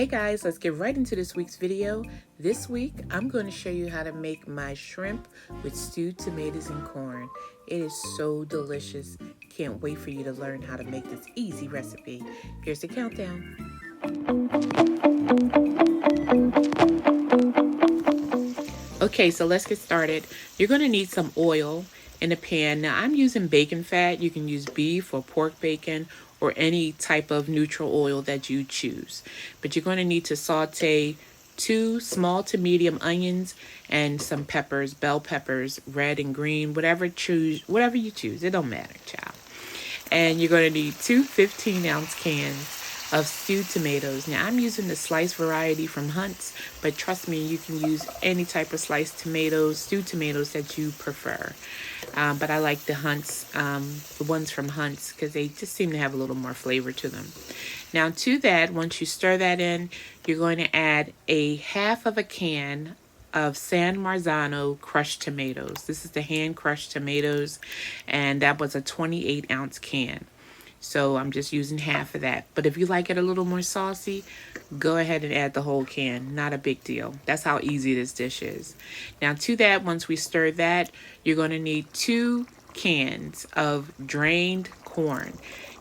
Hey guys, let's get right into this week's video. This week, I'm going to show you how to make my shrimp with stewed tomatoes and corn. It is so delicious. Can't wait for you to learn how to make this easy recipe. Here's the countdown. Okay, so let's get started. You're going to need some oil in a pan. Now, I'm using bacon fat. You can use beef or pork bacon or any type of neutral oil that you choose. But you're going to need to saute 2 small to medium onions and some peppers, bell peppers, red and green, whatever you choose. It don't matter, child. And you're going to need 2 15-ounce cans of stewed tomatoes. Now, I'm using the sliced variety from Hunt's, but trust me, you can use any type of sliced tomatoes, stewed tomatoes that you prefer. But I like the Hunt's, the ones from Hunt's, because they just seem to have a little more flavor to them. Now, to that, once you stir that in, you're going to add a half of a can of San Marzano crushed tomatoes. This is the hand crushed tomatoes, and that was a 28-ounce can. So I'm just using half of that. But if you like it a little more saucy, go ahead and add the whole can. Not a big deal. That's how easy this dish is. Now to that, once we stir that, you're going to need 2 cans of drained corn.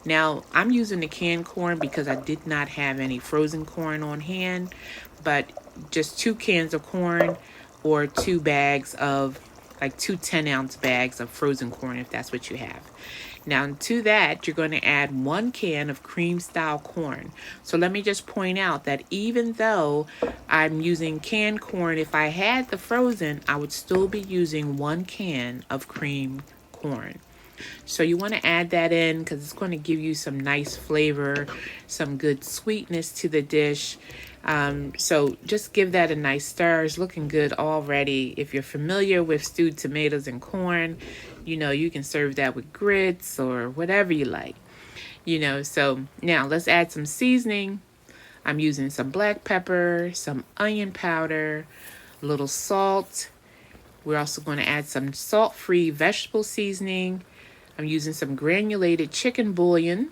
Now, I'm using the canned corn because I did not have any frozen corn on hand, but just 2 cans of corn or 2 bags of, like 2 10-ounce bags of frozen corn if that's what you have. Now to that, you're going to add 1 can of cream style corn. So let me just point out that even though I'm using canned corn, if I had the frozen, I would still be using 1 can of cream corn. So you want to add that in because it's going to give you some nice flavor, some good sweetness to the dish. So just give that a nice stir. It's looking good already. If you're familiar with stewed tomatoes and corn, you know, you can serve that with grits or whatever you like. So now let's add some seasoning. I'm using some black pepper, some onion powder, a little salt. We're also going to add some salt-free vegetable seasoning. I'm using some granulated chicken bouillon.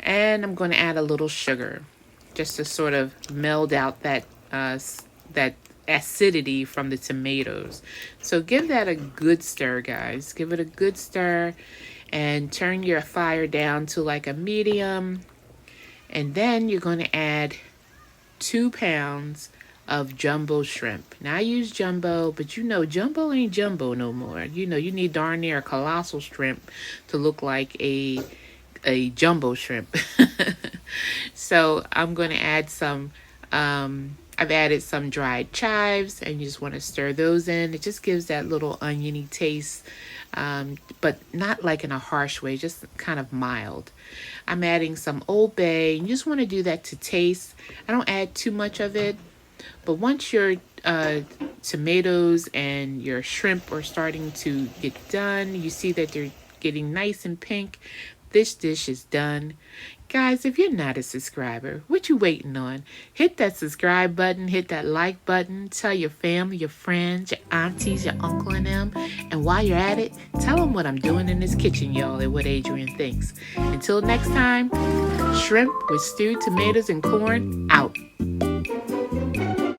And I'm going to add a little sugar just to sort of meld out that acidity from the tomatoes. So give that a good stir, guys. Give it a good stir and turn your fire down to like a medium. And then you're going to add 2 pounds of jumbo shrimp. Now I use jumbo, but jumbo ain't jumbo no more. You need darn near a colossal shrimp to look like a jumbo shrimp. So I'm going to add some, I've added some dried chives, and you just want to stir those in. It just gives that little oniony taste, but not like in a harsh way, just kind of mild. I'm adding some Old Bay. You just want to do that to taste. I don't add too much of it, but once your tomatoes and your shrimp are starting to get done, you see that they're getting nice and pink, this dish is done. Guys, if you're not a subscriber, what you waiting on? Hit that subscribe button, hit that like button, tell your family, your friends, your aunties, your uncle and them. And while you're at it, tell them what I'm doing in this kitchen, y'all, and what Adrian thinks. Until next time, shrimp with stewed tomatoes and corn out.